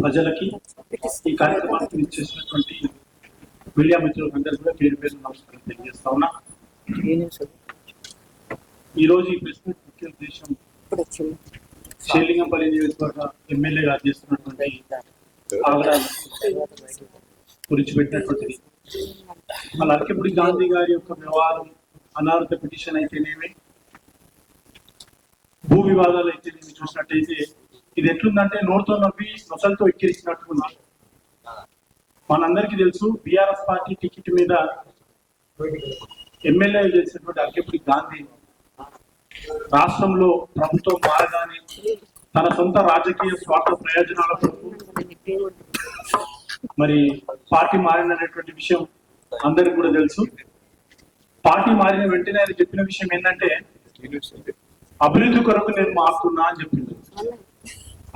ప్రజలకి ఈ కార్యక్రమానికి ఇచ్చేసినటువంటి మీడియా మిత్రులకు అందరూ కూడా పేరు పేరు నమస్కారం తెలియజేస్తా ఉన్నా. ఈ రోజు ఈ ప్రెస్ మీట్ ముఖ్య ఉద్దేశం శ్రీలింగంపల్లి నియోజకవర్గ ఎమ్మెల్యే గారు చేస్తున్నటువంటి గురించి పెట్టినటువంటిది. మళ్ళీ అరకెప్పుడు గాంధీ గారి యొక్క వ్యవహారం, అనారోగ్య పిటిషన్ అయితేనేమి, భూ వివాదాలు అయితేనేమి చూసినట్టయితే ఇది ఎట్లుందంటే నోటితో నవ్వి నొసలతో ఎక్కిరించినట్టుకుంది. మనందరికీ తెలుసు బీఆర్ఎస్ పార్టీ టికెట్ మీద ఎమ్మెల్యే చేసినటువంటి అరకెప్పుడు గాంధీ రాష్ట్రంలో ప్రభుత్వం మారగానే తన సొంత రాజకీయ స్వార్థ ప్రయోజనాల కొరకు మరి పార్టీ మారినటువంటి విషయం అందరికి కూడా తెలుసు. పార్టీ మారిన వెంటనే ఆయన చెప్పిన విషయం ఏంటంటే అభివృద్ధి కొరకు నేను మారుతున్నా అని చెప్పింది.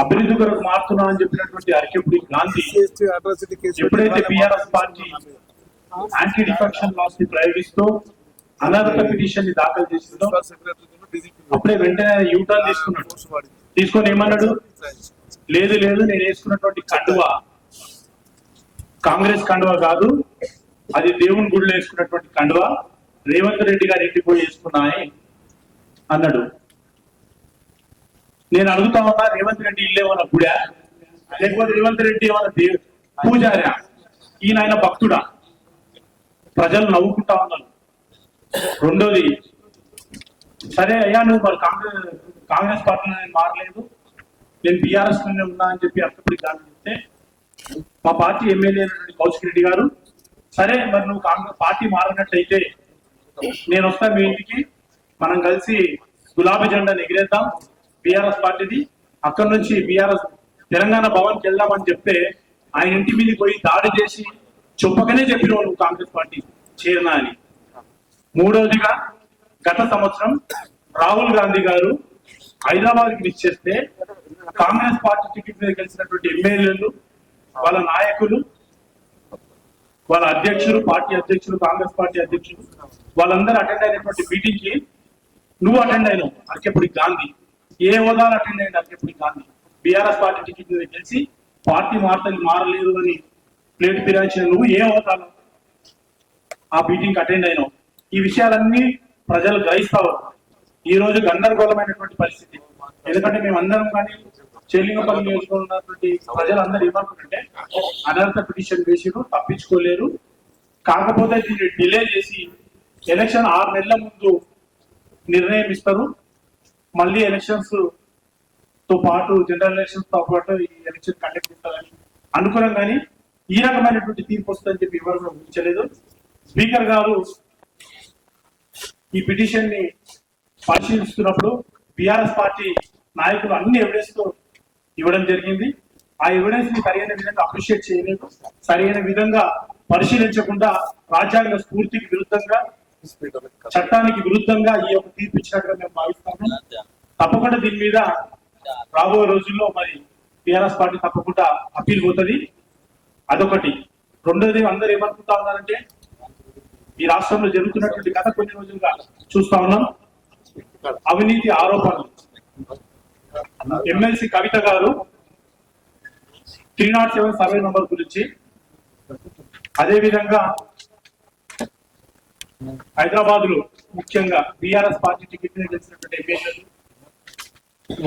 అభివృద్ధి కొరకు మారుతున్నా అని చెప్పినటువంటి అరకెప్పుడు గాంధీ ఎప్పుడైతే BRS party anti defection laws ని ప్రయోగిస్తూ అనర్హత పిటిషన్ ని దాఖలు చేసిందో అప్పుడే వెంటనే యూటర్న్ తీసుకొని ఏమన్నాడు, లేదు లేదు నేను వేసుకున్నటువంటి కండువా కాంగ్రెస్ కండువా కాదు, అది దేవుని గుడిలో వేసుకున్నటువంటి కండువా, రేవంత్ రెడ్డి గారి ఇంటికి పోయి వేసుకున్నాయి అన్నాడు. నేను అడుగుతా ఉన్నా, రేవంత్ రెడ్డి ఇల్లు ఏమన్నా గుడా, లేకపోతే రేవంత్ రెడ్డి ఏమన్నా పూజారా, ఈయన ఆయన భక్తుడా? ప్రజలు నవ్వుకుంటా ఉన్నారు. రెండోది, సరే అయ్యా నువ్వు మరి కాంగ్రెస్ పార్టీలో నేను మారలేదు, నేను బీఆర్ఎస్ లోనే ఉన్నా అని చెప్పి అప్పుడు చెప్తే మా పార్టీ ఎమ్మెల్యే అయినటువంటి కౌశిక్ రెడ్డి గారు, సరే మరి నువ్వు కాంగ్రెస్ పార్టీ మారినట్టయితే నేను వస్తా మీ ఇంటికి, మనం కలిసి గులాబీ జెండాను ఎగిరేద్దాం బీఆర్ఎస్ పార్టీది, అక్కడి నుంచి బీఆర్ఎస్ తెలంగాణ భవన్ కి వెళ్దామని చెప్తే ఆయన ఇంటి మీదకి పోయి దాడి చేసి చెప్పకనే చెప్పినావు నువ్వు కాంగ్రెస్ పార్టీ చేరినా అని. మూడవదిగా, గత సంవత్సరం రాహుల్ గాంధీ గారు హైదరాబాద్కి విచ్ చేస్తే కాంగ్రెస్ పార్టీ టికెట్ మీద గెలిచినటువంటి ఎమ్మెల్యేలు, వాళ్ళ నాయకులు, వాళ్ళ అధ్యక్షులు, పార్టీ అధ్యక్షులు, కాంగ్రెస్ పార్టీ అధ్యక్షులు వాళ్ళందరూ అటెండ్ అయినటువంటి మీటింగ్ కి నువ్వు అటెండ్ అయినావు అరకెప్పుడు గాంధీ. ఏ హోదాలో అటెండ్ అయింది అరకెప్పుడు గాంధీ? బీఆర్ఎస్ పార్టీ టికెట్ మీద గెలిచి పార్టీ మారలేదు అని ప్లేట్ ఫిరాయించిన నువ్వు ఏ హోదాలో ఆ మీటింగ్ అటెండ్ అయినావు? ఈ విషయాలన్నీ ప్రజలు గ్రహిస్తారు. ఈ రోజు గందరగోళమైనటువంటి పరిస్థితి. ఎందుకంటే మేమందరం కానీ చెల్లింగపల్లి నియోజకవర్గంలో ఉన్నటువంటి ప్రజలందరూ ఏమనుకుంటే అనర్హత పిటిషన్ వేసిరు, తప్పించుకోలేరు, కాకపోతే దీన్ని డిలే చేసి ఎలక్షన్ 6 నెలల ముందు నిర్ణయం ఇస్తారు, మళ్ళీ ఎలక్షన్స్ తో పాటు జనరల్ ఎలక్షన్స్ తో పాటు ఈ ఎలక్షన్ కండక్ట్ చేస్తారని అనుకున్నాం. కానీ ఈ రకమైనటువంటి తీర్పు వస్తుందని చెప్పి ఎవరు ఊహించలేదు. స్పీకర్ గారు ఈ పిటిషన్ ని పరిశీలిస్తున్నప్పుడు బీఆర్ఎస్ పార్టీ నాయకులు అన్ని ఎవిడెన్స్ తో ఇవ్వడం జరిగింది. ఆ ఎవిడెన్స్ ని సరైన విధంగా అప్రిషియేట్ చేయలేదు, సరైన విధంగా పరిశీలించకుండా రాజ్యాంగ స్ఫూర్తికి విరుద్ధంగా, చట్టానికి విరుద్ధంగా ఈ యొక్క తీర్పు ఇచ్చినట్టుగా మేము భావిస్తాము. తప్పకుండా దీని మీద రాబోయే రోజుల్లో మరి బీఆర్ఎస్ పార్టీ తప్పకుండా అప్పీల్ పోతుంది. అదొకటి. రెండోది, అందరూ ఏమనుకుంటా ఉన్నారంటే ఈ రాష్ట్రంలో జరుగుతున్నటువంటి గత కొన్ని రోజులుగా చూస్తా ఉన్నాం అవినీతి ఆరోపణలు. ఎమ్మెల్సీ కవిత గారు 307 సర్వే నంబర్ గురించి, అదేవిధంగా హైదరాబాద్ లో ముఖ్యంగా బీఆర్ఎస్ పార్టీ టికెట్ మీద గెలిచినటువంటి ఎమ్మెల్యేలు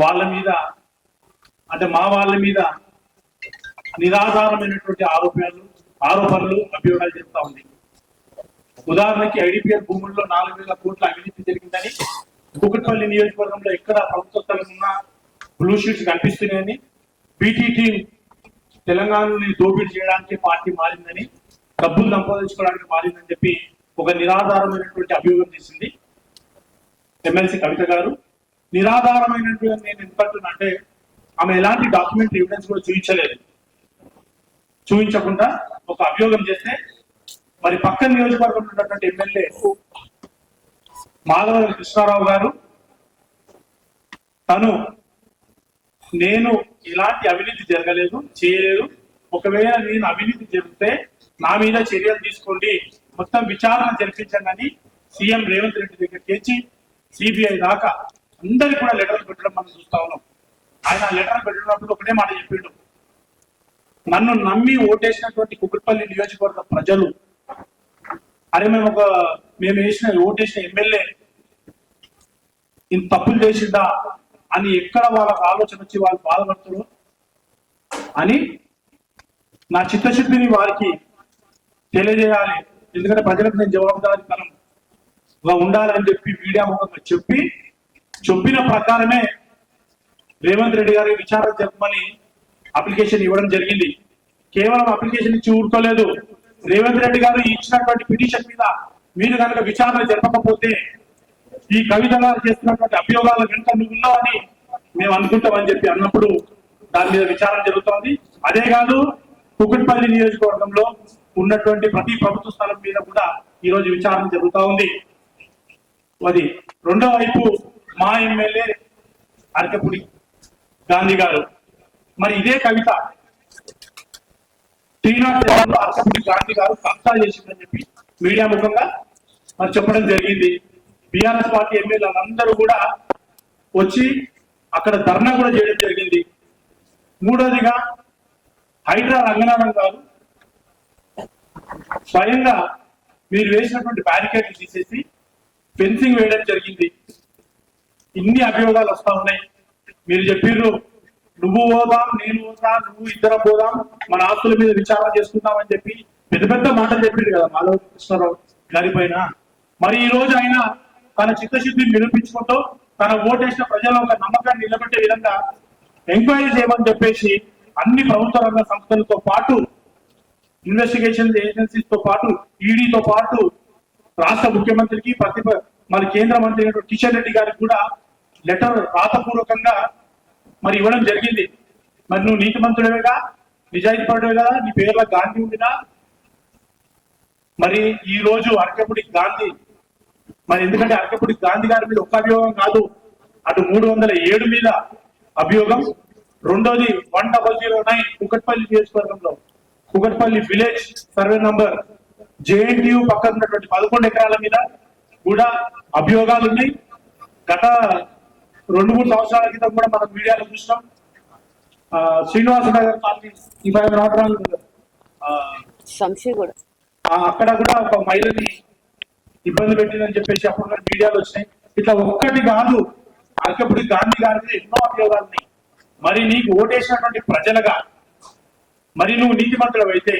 వాళ్ళ మీద, అంటే మా వాళ్ళ మీద నిరాధారమైనటువంటి ఆరోపణలు అభియోగాలు చేస్తా ఉంది. ఉదాహరణకి ఐడిపిఎల్ భూముల్లో 4,000 కోట్ల అవినీతి జరిగిందని, కూకట్పల్లి నియోజకవర్గంలో ఎక్కడ ప్రభుత్వ స్థలం ఉన్నా బ్లూ షీట్స్ కనిపిస్తున్నాయని, పీటీ టీం తెలంగాణని దోపిడీ చేయడానికి పార్టీ మారిందని, డబ్బులు సంపాదించుకోవడానికి మారిందని చెప్పి ఒక నిరాధారమైనటువంటి అభియోగం చేసింది ఎమ్మెల్సీ కవిత గారు. నిరాధారమైనటువంటి నేను ఎందుకంటున్నా అంటే ఆమె ఎలాంటి డాక్యుమెంట్ ఎవిడెన్స్ కూడా చూపించకుండా ఒక అభియోగం చేస్తే, మరి పక్కన నియోజకవర్గంలో ఉన్నటువంటి ఎమ్మెల్యే మాధవ కృష్ణారావు గారు తను నేను ఇలాంటి అవినీతి జరగలేదు, చేయలేదు, ఒకవేళ నేను అవినీతి జరిగితే నా మీద చర్యలు తీసుకోండి, మొత్తం విచారణ జరిపించండి అని సీఎం రేవంత్ రెడ్డి దగ్గరికి వచ్చి సిబిఐ దాకా అందరికి కూడా లెటర్లు పెట్టడం మనం చూస్తా ఉన్నాం. ఆయన లెటర్ పెట్టినప్పుడు ఒకటే మాట చెప్పిండు, నన్ను నమ్మి ఓటేసినటువంటి కుకట్పల్లి నియోజకవర్గ ప్రజలు, అరే మేము ఓటేసిన ఎమ్మెల్యే ఇంత తప్పులు చేసిందా అని ఎక్కడ వాళ్ళకి ఆలోచన వచ్చి వాళ్ళు బాధపడుతున్నారు అని నా చిత్తశుద్ధిని వారికి తెలియజేయాలి. ఎందుకంటే ప్రజలకు నేను జవాబుదారీతనంగా ఉండాలని చెప్పి మీడియా ముఖంగా చెప్పిన ప్రకారమే రేవంత్ రెడ్డి గారి విచారణ జరపమని అప్లికేషన్ ఇవ్వడం జరిగింది. కేవలం అప్లికేషన్ ఇచ్చి ఊరుకోలేదు. రేవంత్ రెడ్డి గారు ఇచ్చినటువంటి పిటిషన్ మీద మీరు కనుక విచారణ జరపకపోతే ఈ కవిత గారు చేస్తున్నటువంటి అభియోగాల వెనుక నువ్వు ఉన్నావని మేము అనుకుంటామని చెప్పి అన్నప్పుడు దాని మీద విచారణ జరుగుతోంది. అదే కాదు, కుకట్పల్లి నియోజకవర్గంలో ఉన్నటువంటి ప్రతి ప్రభుత్వ స్థలం మీద కూడా ఈ రోజు విచారణ జరుగుతూ ఉంది. అది రెండో వైపు మా ఎమ్మెల్యే అరకపూడి గాంధీ గారు, మరి ఇదే కవిత 307 అరకపూడి గాంధీ గారు కబ్జా చేసిందని చెప్పి మీడియా ముఖంగా మరి చెప్పడం జరిగింది. బీఆర్ఎస్ పార్టీ ఎమ్మెల్యేలు అందరూ కూడా వచ్చి అక్కడ ధర్నా కూడా చేయడం జరిగింది. మూడోదిగా హైడ్రా రంగనాథన్ గారు స్వయంగా మీరు వేసినటువంటి బ్యారికేడ్లు తీసేసి ఫెన్సింగ్ వేయడం జరిగింది. ఇన్ని అభియోగాలు వస్తా ఉన్నాయి. మీరు చెప్పిర్రు నువ్వు పోదాం, నేను పోదా, నువ్వు ఇద్దరం పోదాం, మన ఆస్తుల మీద విచారణ చేసుకుందాం అని చెప్పి పెద్ద పెద్ద మాటలు చెప్పిండు కదా మాధవ కృష్ణారావు గారి పైన. మరి ఈ రోజు ఆయన తన చిత్తశుద్ధిని నిరూపించుకుంటూ తన ఓటేసిన ప్రజల ఒక నమ్మకాన్ని నిలబెట్టే విధంగా ఎంక్వైరీ చేయమని చెప్పేసి అన్ని ప్రభుత్వ రంగ సంస్థలతో పాటు ఇన్వెస్టిగేషన్ ఏజెన్సీస్ తో పాటు ఈడీతో పాటు రాష్ట్ర ముఖ్యమంత్రికి మరి కేంద్ర మంత్రి కిషన్ రెడ్డి గారికి కూడా లెటర్ రాతపూర్వకంగా మరి ఇవ్వడం జరిగింది. మరి నువ్వు నీతి మంత్రుడేగా, నిజాయితీ పరుడే కదా, నీ పేర్ల గాంధీ ఉందినా? మరి ఈ రోజు అరకపూడి గాంధీ, మరి ఎందుకంటే అరకపూడి గాంధీ గారి మీద ఒక్క అభియోగం కాదు, అటు 307 మీద అభియోగం. రెండోది 1009 కుకట్పల్లి నియోజకవర్గంలో Kukatpally village survey number JNTU పక్కన ఉన్నటువంటి 11 ఎకరాల మీద కూడా అభియోగాలు ఉన్నాయి. గత 2-3 సంవత్సరాల క్రితం కూడా మనం మీడియాలో చూసినాం. శ్రీనివాస నగర్ అక్కడ కూడా ఒక మహిళని ఇబ్బంది పెట్టిందని చెప్పేసి అప్పుడు మీడియాలో వచ్చినాయి. ఇట్లా ఒక్కటి కాదు, అరకపూడి గాంధీ గారికి ఎన్నో అభియోగాలు ఉన్నాయి. మరి నీకు ఓటేసినటువంటి ప్రజలుగా మరి నువ్వు నీతిమంతుడు అయితే,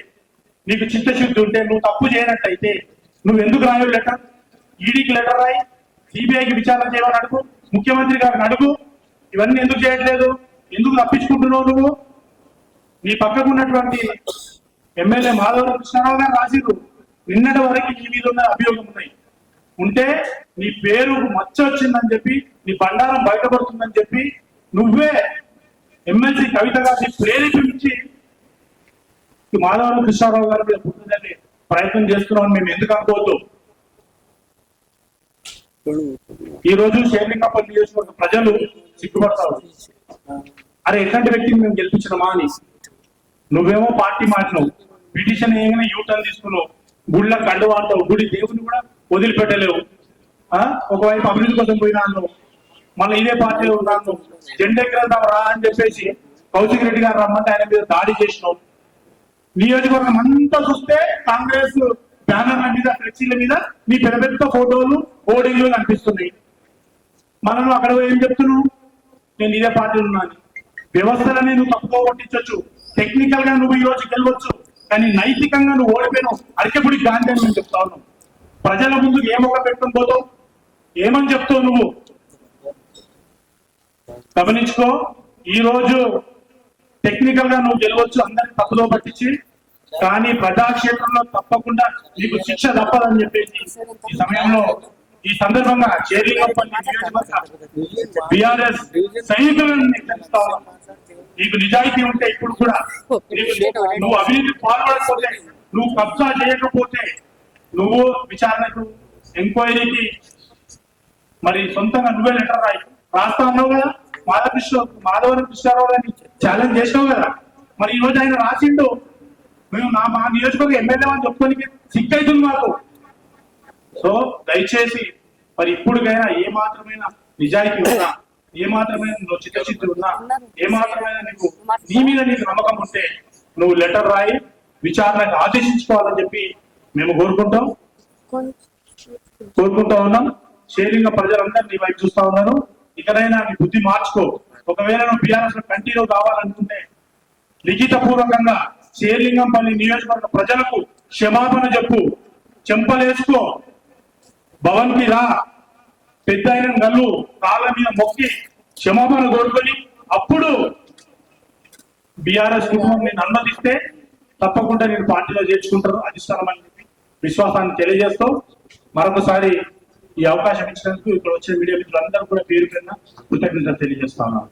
నీకు చిత్తశుద్ధి ఉంటే, నువ్వు తప్పు చేయనట్టయితే నువ్వు ఎందుకు రాయవు లెటర్? ఈడీకి లెటర్ రాయి, సిబిఐకి విచారణ చేయమని అడుగు, ముఖ్యమంత్రి గారిని అడుగు. ఇవన్నీ ఎందుకు చేయట్లేదు? ఎందుకు తప్పించుకుంటున్నావు నువ్వు? నీ పక్కకు ఉన్నటువంటి ఎమ్మెల్యే మాధవ కృష్ణారావు గారు రాసిరు, నిన్నటి వరకు నీ మీద ఉన్న అభియోగం ఉన్నాయి. ఉంటే నీ పేరు మచ్చ వచ్చిందని చెప్పి, నీ బండారం బయటపడుతుందని చెప్పి నువ్వే ఎమ్మెల్సీ కవిత గారిని ప్రేరేపించి మాధవ కృష్ణారావు గారి మీద పుట్టిందని ప్రయత్నం చేస్తున్నామని మేము ఎందుకు అనుకోవద్దు. ఈ రోజు షేర్లింగపల్లి నియోజకవర్గ ప్రజలు సిగ్గుపడతారు. అరే ఎట్లాంటి వ్యక్తిని మేము గెలిపించడమా అని. నువ్వేమో పార్టీ మారినావు, పిటిషన్ ఏమైనా యూటర్న్ తీసుకున్నావు, గుళ్ళ కండు వాడతావు, గుడి దేవుని కూడా వదిలిపెట్టలేవు. ఒకవైపు అభివృద్ధి కోసం పోయినా అన్నావు, మళ్ళీ ఇదే పార్టీలో ఉన్నాను, జెండెక్కడంతా రా అని చెప్పేసి కౌశిక్ రెడ్డి గారు రమ్మంటే ఆయన మీద దాడి చేసినావు. నియోజకవర్గం అంతా చూస్తే కాంగ్రెస్ బ్యానర్ల మీద, ఫ్లెక్సీల మీద నీ పెద్ద పెద్ద ఫోటోలు, హోర్డింగ్లు కనిపిస్తున్నాయి. మనం అక్కడ ఏం చెప్తున్నావు? నేను ఇదే పార్టీలో ఉన్నాను. వ్యవస్థలని నువ్వు తప్పుగా కొట్టించవచ్చు, టెక్నికల్ గా నువ్వు ఈ రోజు గెలవచ్చు, కానీ నైతికంగా నువ్వు ఓడిపోయినావు. అరకపూడి గాంధీ అని నేను చెప్తా ఉన్నావు. ప్రజల ముందుకు ఏమొక పెట్టుకుని పోతావు, ఏమని చెప్తావు నువ్వు? గమనించుకో. ఈ రోజు టెక్నికల్ గా నువ్వు గెలవచ్చు, అందరికి తప్పుదో పట్టించి, కానీ ప్రజాక్షేత్రంలో తప్పకుండా నీకు శిక్ష తప్పదని చెప్పేసి ఈ సమయంలో ఈ సందర్భంగా బీఆర్ఎస్ సైనికులను హెచ్చరిస్తా ఉన్నాం. నీకు నిజాయితీ ఉంటే ఇప్పుడు కూడా నువ్వు అవినీతి పాల్పడకపోతే, నువ్వు కబ్జా చేయకపోతే, నువ్వు విచారణకు, ఎంక్వైరీకి మరి సొంతంగా నువ్వే లెటర్ రాస్తా ఉన్నావు కదా. మాధవ కృష్ణారావు గారిని ఛాలెంజ్ చేసినావు కదా. మరి ఈ రోజు ఆయన రాసిండు, మేము మా నియోజకవర్గ ఎమ్మెల్యే అని చెప్పుకోనికి సిగ్గైతుంది మాకు. సో దయచేసి మరి ఇప్పుడుకైనా ఏ మాత్రమైనా నిజాయితీ ఉందా, ఏమాత్రమైన నువ్వు చిత్తశుద్ధి ఉన్నా, ఏమాత్రమైన నీ మీద నీకు నమ్మకం ఉంటే నువ్వు లెటర్ రాయి విచారణకు ఆదేశించుకోవాలని చెప్పి మేము కోరుకుంటా ఉన్నాం. షేరింగ్ ప్రజలందరూ నీ వైపు చూస్తా ఉన్నారు. ఇకనైనా నీ బుద్ధి మార్చుకో. ఒకవేళ నువ్వు బీఆర్ఎస్ లో కంటిన్యూ కావాలనుకుంటే లిఖిత పూర్వకంగా షేర్లింగంపల్లి నియోజకవర్గ ప్రజలకు క్షమాపణ చెప్పు, చెంపలేసుకో, భవన్ కి రా, పెద్ద అయిన గల్లు కాళ్ళ మీద మొక్కి క్షమాపణ కోరుకొని అప్పుడు బీఆర్ఎస్ కుటుంబం నేను అనుమతిస్తే తప్పకుండా నేను పార్టీలో చేర్చుకుంటారు అధిష్టానం అని చెప్పి విశ్వాసాన్ని తెలియజేస్తూ మరొకసారి ఈ అవకాశం ఇచ్చినందుకు ఇక్కడ వచ్చిన మీడియా మిత్రులందరూ కూడా పేరు కృతజ్ఞతలు తెలియజేస్తా ఉన్నాను.